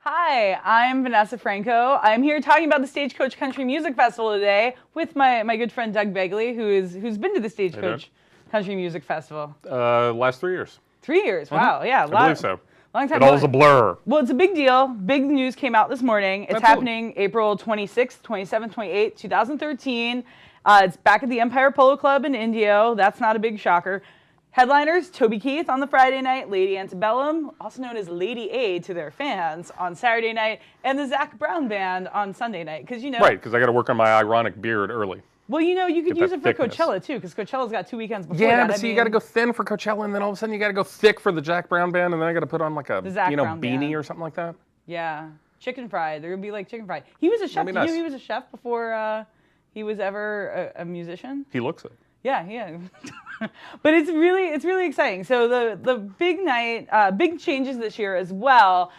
Hi, I'm Vanessa Franco. I'm here talking about the Stagecoach Country Music Festival today with my good friend Doug Begley, who's been to the Stagecoach Country Music Festival. Last 3 years. 3 years, wow, yeah. I believe so. Long time. It all is a blur. Well, it's a big deal. Big news came out this morning. It's happening April 26th, 27th, 28th, 2013. It's back at the Empire Polo Club in Indio. That's not a big shocker. Headliners, Toby Keith on the Friday night, Lady Antebellum, also known as Lady A to their fans, on Saturday night, and the Zac Brown Band on Sunday night. Because Right, because I got to work on my ironic beard early. Well, you could use it for Coachella too, because Coachella's got 2 weekends before that. Yeah, but see, you got to go thin for Coachella, and then all of a sudden you got to go thick for the Zac Brown Band, and then I got to put on like a beanie or something like that. Yeah, chicken fried. There would be like chicken fried. He was a chef. Did you know he was a chef before he was ever a musician? He looks it. Yeah. But it's really exciting. So the big night, big changes this year as well.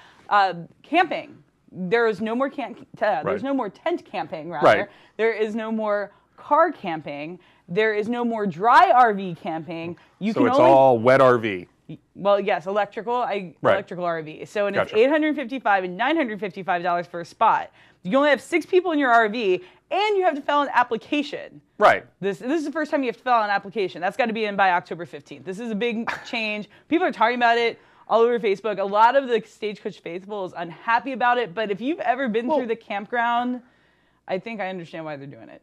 Camping. There is no more there's no more tent camping. Rather, right. There is no more car camping. There is no more dry RV camping. It's all wet RV. Well, yes, electrical RV. So it's $855 and $955 for a spot. You only have 6 people in your RV, and you have to fill out an application. Right. This is the first time you have to fill out an application. That's got to be in by October 15th. This is a big change. People are talking about it all over Facebook. A lot of the Stagecoach faithful is unhappy about it, but if you've ever been through the campground, I think I understand why they're doing it.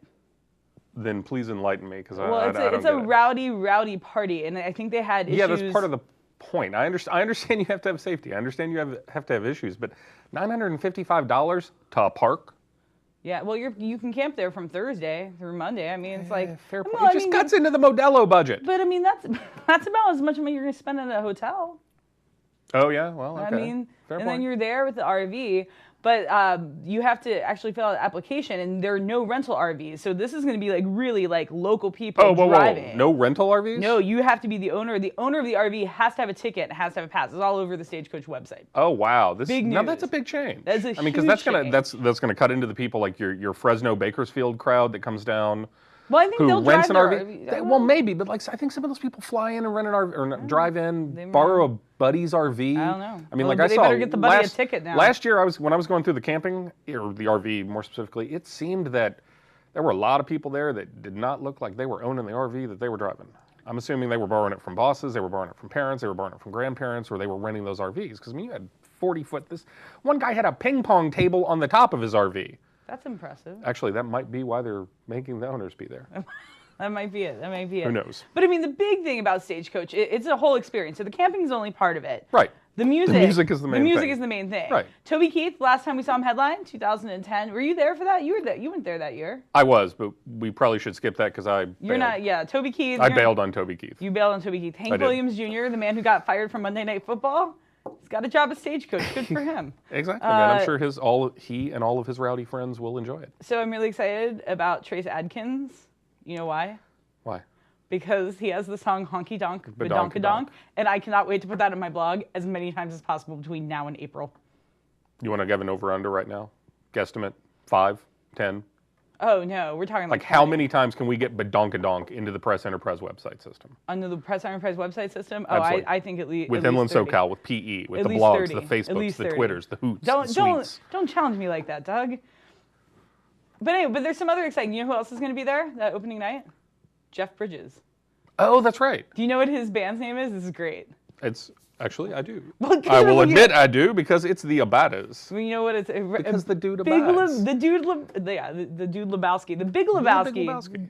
Then please enlighten me, because it's a rowdy party, and I think they had issues. Yeah, that's part of the point. I understand you have to have safety. I understand you have to have issues, but $955 to a park? Yeah, well, you can camp there from Thursday through Monday. I mean, it's like fair point. It just cuts into the Modelo budget. But I mean, that's about as much money you're going to spend at a hotel. Oh yeah, well, okay. I mean, fair and point. then you're there with the RV, but you have to actually fill out an application, and there are no rental RVs. So this is going to be like really like local people driving. Whoa. No rental RVs? No, you have to be the owner. The owner of the RV has to have a ticket. It has to have a pass. It's all over the Stagecoach website. Oh wow, big news. Now that's a big change. That's a huge because that's gonna cut into the people like your Fresno Bakersfield crowd that comes down. Well, I think they'll drive an RV. Well, maybe, but like I think some of those people fly in and rent an RV or drive in, borrow a buddy's RV. I don't know. I mean, well, like I saw better get the buddy a ticket now. Last year, when I was going through the camping or the RV more specifically, it seemed that there were a lot of people there that did not look like they were owning the RV that they were driving. I'm assuming they were borrowing it from bosses, they were borrowing it from parents, they were borrowing it from grandparents, or they were renting those RVs. Because I mean, you had 40-foot. This one guy had a ping pong table on the top of his RV. That's impressive. Actually, that might be why they're making the owners be there. That might be it. Who knows? But I mean, the big thing about Stagecoach, it's a whole experience. So the camping is only part of it. Right. The music is the main thing. The music is the main thing. Right. Toby Keith, last time we saw him headline, 2010. Were you there for that? You were there. You weren't there that year. I was, but we probably should skip that because I You're not, yeah. Toby Keith. I bailed on Toby Keith. You bailed on Toby Keith. Hank Williams Jr., the man who got fired from Monday Night Football, he's got a job as Stagecoach. Good for him. Exactly, man. I'm sure he and all of his rowdy friends will enjoy it. So I'm really excited about Trace Adkins. You know why? Why? Because he has the song Honky Donk, Badonkadonk, and I cannot wait to put that in my blog as many times as possible between now and April. You want to give an over-under right now? Guesstimate 5, 10? Oh, no, we're talking like how many times can we get Badonkadonk into the Press Enterprise website system? Under the Press Enterprise website system? Oh, I think at least with Inland SoCal, with PE, with the blogs, the Facebooks, the Twitters, the Hoots, the Sweets. Don't challenge me like that, Doug. But anyway, there's some other exciting. You know who else is going to be there that opening night? Jeff Bridges. Oh, that's right. Do you know what his band's name is? This is great. Actually, I do. Well, I will admit I do because it's the Abadas. Well, you know what it's because the dude abides. The dude Lebowski, the big Lebowski.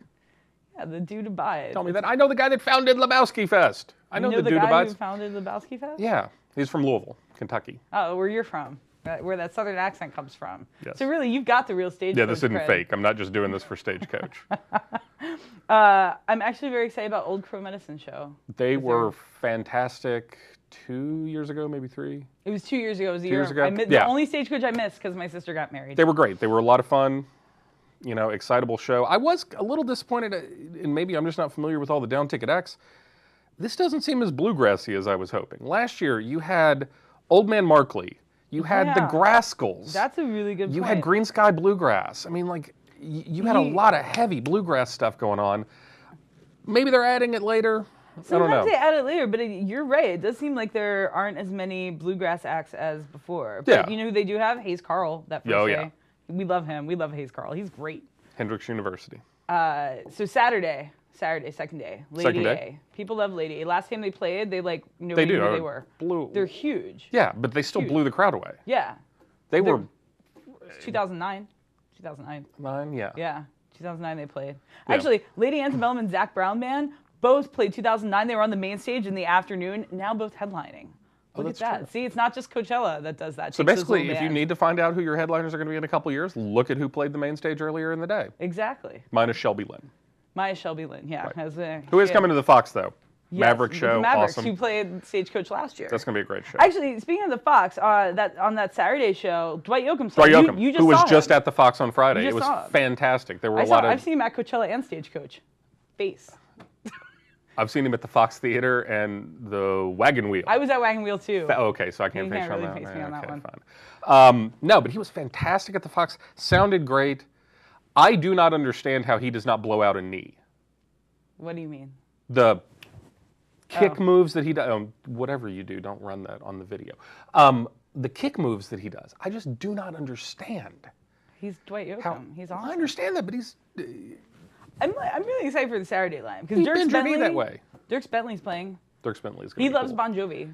Yeah, the dude abides. Tell me that. I know the guy that founded Lebowski Fest. I know the dude guy abides. Who founded Lebowski Fest? Yeah, he's from Louisville, Kentucky. Oh, where you're from. Where that southern accent comes from. Yes. So really, you've got the real Stagecoach. Yeah, this isn't fake. I'm not just doing this for Stagecoach. I'm actually very excited about Old Crow Medicine Show. They were fantastic 2 years ago, maybe 3. It was 2 years ago. It was 2 years ago. The only Stagecoach I missed because my sister got married. They were great. They were a lot of fun. You know, excitable show. I was a little disappointed, and maybe I'm just not familiar with all the down ticket acts. This doesn't seem as bluegrassy as I was hoping. Last year, you had Old Man Markley. You had the Grascals. That's a really good point. You had Green Sky Bluegrass. I mean, like, you had a lot of heavy bluegrass stuff going on. Maybe they're adding it later. Sometimes they add it later, but you're right. It does seem like there aren't as many bluegrass acts as before. But you know who they do have? Hayes Carl, that first day. We love him. We love Hayes Carl. He's great. Hendrix University. So Saturday, second day. Lady A. People love Lady A. Last time they played, nobody knew who they were. They're huge. Yeah, but they still blew the crowd away. Yeah. They were... 2009. 2009. Yeah. Yeah. 2009 they played. Yeah. Actually, Lady Antebellum and Zach Brown Band both played 2009. They were on the main stage in the afternoon, now both headlining. Look at that. True. See, it's not just Coachella that does that. So basically, if you need to find out who your headliners are going to be in a couple years, look at who played the main stage earlier in the day. Exactly. Minus Shelby Lynn. Yeah. Right. Who is coming to the Fox, though? Yes, Maverick show, Mavericks, awesome. Who played Stagecoach last year. That's going to be a great show. Actually, speaking of the Fox, on that Saturday show, Dwight Yoakam, you just who was saw just him. at the Fox on Friday. It was fantastic. There were I've seen him at Coachella and Stagecoach. Face. I've seen him at the Fox Theater and the Wagon Wheel. I was at Wagon Wheel too. Okay, so I can't face really on that. Face me on that one. Fine. No, but he was fantastic at the Fox. Sounded great. I do not understand how he does not blow out a knee. What do you mean? The kick moves that he does. Whatever you do, don't run that on the video. The kick moves that he does, I just do not understand. He's Dwight Yoakam. He's awesome. I understand that, but he's... I'm really excited for the Saturday line because Dirk Bentley's playing. Dirk Bentley's. He loves Bon Jovi.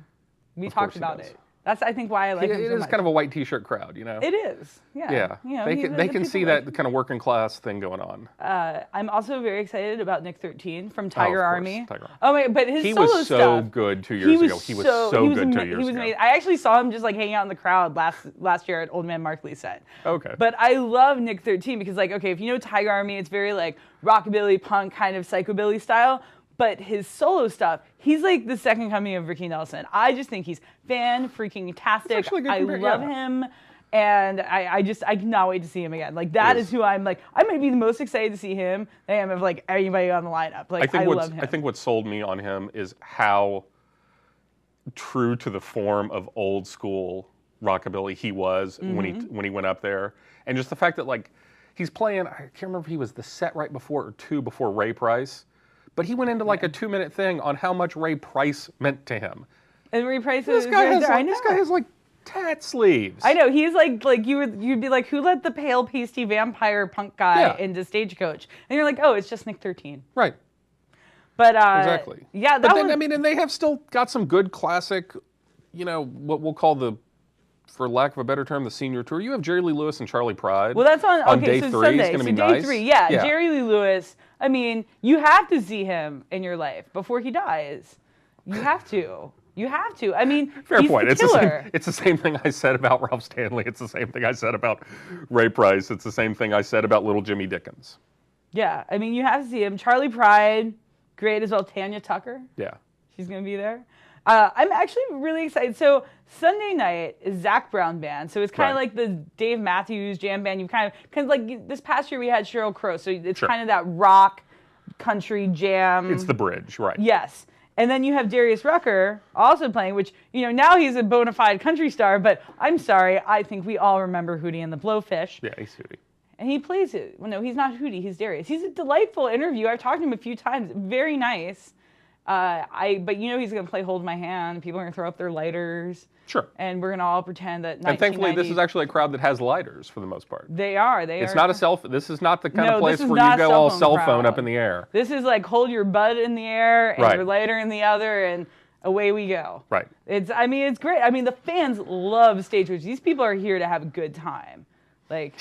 We talked about it. That's I think why I like him so much. It is kind of a white T-shirt crowd, you know. It is. Yeah. Yeah. You know, they can see that kind of working class thing going on. I'm also very excited about Nick 13 from Tiger Army. Oh my! But his solo stuff. He was so good 2 years ago. He was so good 2 years ago. He was amazing. I actually saw him just like hanging out in the crowd last year at Old Man Markley's set. Okay. But I love Nick 13 because if you know Tiger Army, it's very like rockabilly punk kind of psychobilly style. But his solo stuff, he's like the second coming of Ricky Nelson. I just think he's fan-freaking-tastic. I love him, and I cannot wait to see him again. That is who I might be the most excited to see him than I am of anybody on the lineup. I love him. I think what sold me on him is how true to the form of old school rockabilly he was when he went up there, and just the fact that he's playing. I can't remember if he was the set right before or two before Ray Price. But he went into a 2-minute thing on how much Ray Price meant to him. And Ray Price this guy has tat sleeves. I know. He's you'd be like, who let the pale pasty vampire punk guy into Stagecoach? And you're like, oh, it's just Nick 13. Right. But exactly. Yeah. And they have still got some good classic, what we'll call for lack of a better term, the senior tour. You have Jerry Lee Lewis and Charlie Pride. Well, that's on day 3. Sunday. It's going to be nice. Day 3, yeah. Jerry Lee Lewis. I mean, you have to see him in your life before he dies. You have to. I mean, fair he's point. The killer. It's the same thing I said about Ralph Stanley. It's the same thing I said about Ray Price. It's the same thing I said about Little Jimmy Dickens. Yeah, I mean, you have to see him. Charlie Pride, great as well. Tanya Tucker. Yeah. She's going to be there. I'm actually really excited. So Sunday night is Zach Brown Band. So it's kind of like the Dave Matthews Jam Band. You kind of like this past year we had Sheryl Crow. So it's kind of that rock, country jam. It's the bridge, right? Yes. And then you have Darius Rucker also playing, which, now he's a bona fide country star. But I'm sorry, I think we all remember Hootie and the Blowfish. Yeah, he's Hootie. And he plays it. Well, no, he's not Hootie. He's Darius. He's a delightful interview. I've talked to him a few times. Very nice. But he's going to play Hold My Hand. People are going to throw up their lighters. Sure. And we're going to all pretend that 1990... And thankfully, this is actually a crowd that has lighters for the most part. They are. It's not a this is not the kind of place where you go all cell phone up in the air. This is hold your bud in the air and your lighter in the other, and away we go. Right. It's great. I mean, the fans love Stagecoach. These people are here to have a good time. They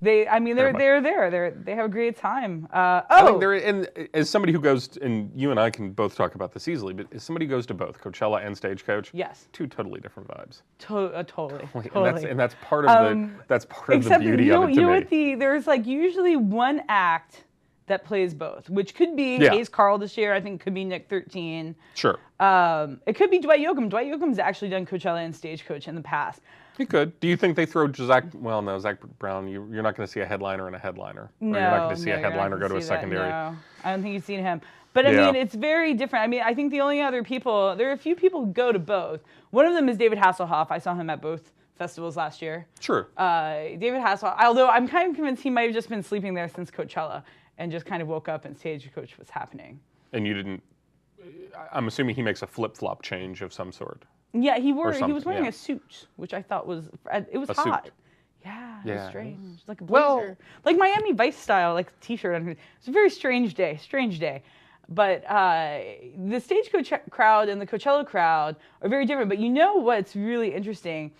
there. They have a great time. I think and as somebody who goes, and you and I can both talk about this easily, but as somebody who goes to both Coachella and Stagecoach, yes, 2 totally different vibes. Totally. And that's part of the beauty of it to me. There's usually one act that plays both, which could be Hayes Carl this year. I think it could be Nick 13. Sure. It could be Dwight Yoakam. Dwight Yoakam's actually done Coachella and Stagecoach in the past. He could. Do you think they throw Zach? Well, no, Zach Brown. You're not going to see a headliner and a headliner. No, or you're not going to see a headliner go to a secondary. No, I don't think you've seen him. But I mean, it's very different. I mean, I think the only other people, there are a few people who go to both. One of them is David Hasselhoff. I saw him at both festivals last year. Sure. David Hasselhoff. Although I'm kind of convinced he might have just been sleeping there since Coachella and just kind of woke up and Stagecoach was happening. And you didn't. I'm assuming he makes a flip-flop change of some sort. Yeah, he was wearing yeah. a suit, which I thought was A hot. suit. Yeah, it Yeah, was it strange. Like a Well- blazer. Like Miami Vice style, like t-shirt underneath. It's a very strange day. But the Stagecoach crowd and the Coachella crowd are very different. But you know what's really interesting?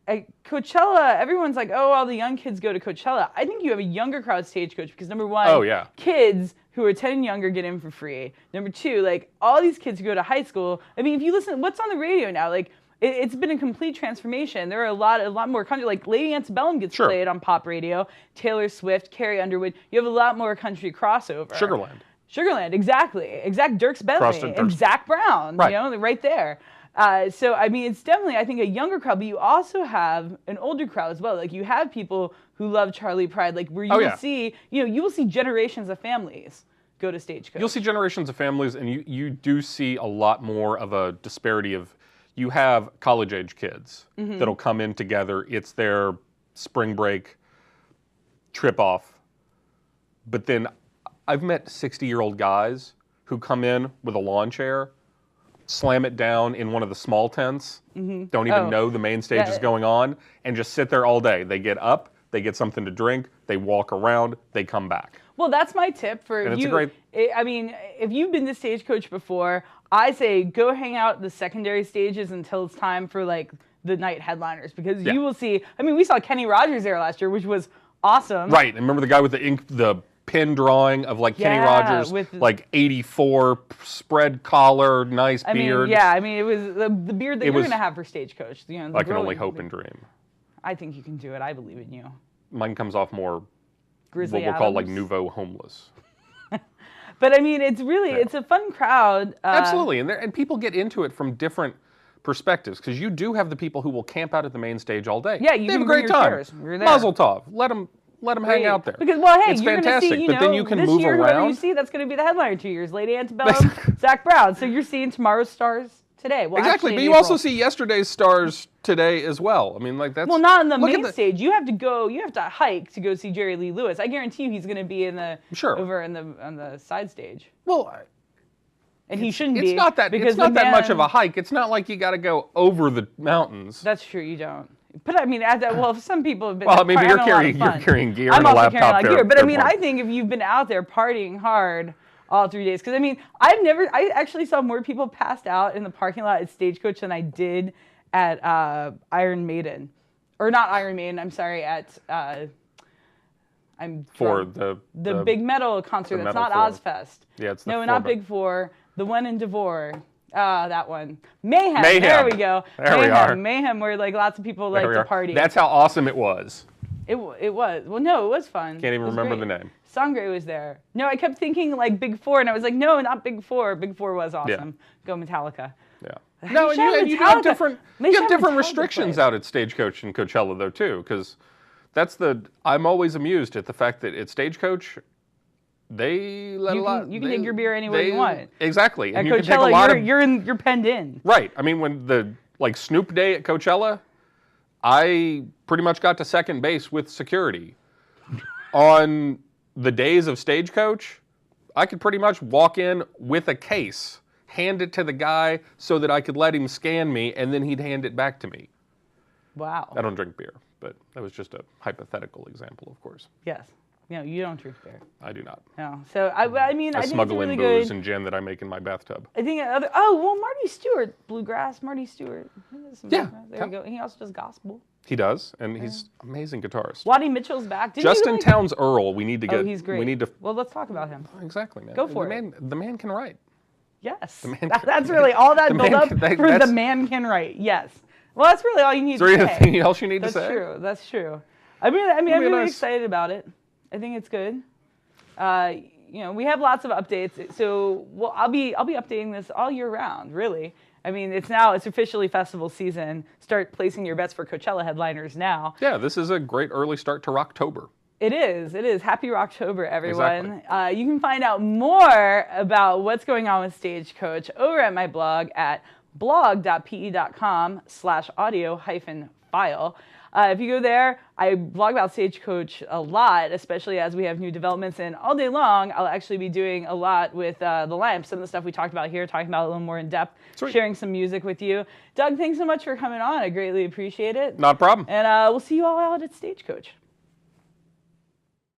At Coachella, everyone's like, oh, all the young kids go to Coachella. I think you have a younger crowd Stagecoach because number one, Oh, yeah. kids who are 10 and younger get in for free. Number two, like all these kids who go to high school. I mean, if you listen, what's on the radio now? Like it's been a complete transformation. There are a lot more country. Like Lady Antebellum gets Sure. played on pop radio. Taylor Swift, Carrie Underwood. You have a lot more country crossover. Sugarland, exactly. Dirks Bentley and Zach Brown. Right. You know, right there. So I mean, it's definitely I think a younger crowd, but you also have an older crowd as well. Like you have people who love Charlie Pride, like where you will see, you will see generations of families go to Stagecoach. You'll see generations of families, and you do see a lot more of a disparity of. You have college-age kids that'll come in together. It's their spring break trip off. But then I've met 60-year-old guys who come in with a lawn chair, slam it down in one of the small tents, don't even know the main stage is going on, and just sit there all day. They get up, they get something to drink, they walk around, they come back. Well, that's my tip for And you. it's a great... I mean, if you've been to Stagecoach before, I say go hang out at the secondary stages until it's time for like the night headliners because you will see. I mean, we saw Kenny Rogers there last year, which was awesome. Right, and remember the guy with the pin drawing of like Kenny Rogers, with like 84, spread collar, nice beard. I mean, it was the beard that you're going to have for Stagecoach. You know, I can only hope and dream. I think you can do it. I believe in you. Mine comes off more Grizzly what we'll call like Adams. nouveau homeless. But I mean, it's really it's a fun crowd. Absolutely, and people get into it from different perspectives because you do have the people who will camp out at the main stage all day. Yeah, you they can have a bring great your time. chairs. You're there. Mazel tov. Let them hang out there. Because well, hey, it's you're fantastic. Gonna see, but then you can this move year, whoever around. you see, that's going to be the headliner 2 years. Lady Antebellum, Zach Brown. So you're seeing tomorrow's stars today. Well, Exactly, actually, but in you April. also see yesterday's stars today as well. I mean, like that's Well, not on the look at main stage. You have to go. You have to hike to go see Jerry Lee Lewis. I guarantee you, he's going to be in the over in the on the side stage. Well, and he shouldn't be. It's not that. Because It's not that much of man- a hike. It's not like you got to go over the mountains. That's true. You don't. But I mean, well, some people have been. Well, I mean, but having a lot of you're fun. carrying gear I'm and a also laptop carrying a lot of there. gear. But I mean, Fair I point. think if you've been out there partying hard all 3 days, because I mean, I actually saw more people passed out in the parking lot at Stagecoach than I did at Iron Maiden, or not Iron Maiden. I'm sorry, at For drunk. the Big Metal concert. That's Metal not Four. Ozfest. Yeah, it's the no, four, not but- Big Four. The one in Devore. That one. Mayhem. Mayhem. There we go. There we are. Mayhem, where like lots of people like There we to are. party. That's how awesome it was. It was. Well, no, it was fun. Can't even It was remember great. the name. Sangre was there. No, I kept thinking like Big Four, and I was like, no, not Big Four. Big Four was awesome. Go Metallica. Yeah. They No, should have and you have Metallica. different They you should have have different Metallica restrictions play. out at Stagecoach and Coachella though too, because that's I'm always amused at the fact that at Stagecoach they let You a can- lot. you can take your beer anywhere you want. Exactly, At and you can take a lot Coachella, of you're penned in. right. I mean, when the like Snoop Day at Coachella, I pretty much got to second base with security. On the days of Stagecoach, I could pretty much walk in with a case, hand it to the guy so that I could let him scan me, and then he'd hand it back to me. Wow. I don't drink beer, but that was just a hypothetical example, of course. Yes. No, you don't drink beer. I do not. No. So I mean, I think it's smuggle really in good. booze and gin that I make in my bathtub. I think Marty Stewart, bluegrass. Marty Stewart. He does some Yeah. bluegrass. There you go. He also does gospel. He does, and he's amazing guitarist. Waddy Mitchell's back. Didn't Justin you like... Towns Earl, we need to get. Oh, he's great. We need to. Well, let's talk about him. Exactly, man. Go for The man can write. Yes. man That's really all that the build man up can- for that's- the man can write. Yes. Well, that's really all you need Is there to say. anything else you need That's to say? true. That's true. I'm be really nice. excited about it. I think it's good. We have lots of updates. So I'll be updating this all year round, really. I mean, it's officially festival season. Start placing your bets for Coachella headliners now. Yeah, this is a great early start to Rocktober. It is. Happy Rocktober, everyone. Exactly. You can find out more about what's going on with Stagecoach over at my blog at blog.pe.com/audio-4. file. If you go there, I vlog about Stagecoach a lot, especially as we have new developments. And all day long, I'll actually be doing a lot with the lamps, some of the stuff we talked about here, talking about it a little more in depth, sharing some music with you. Doug, thanks so much for coming on. I greatly appreciate it. Not a problem. And we'll see you all out at Stagecoach.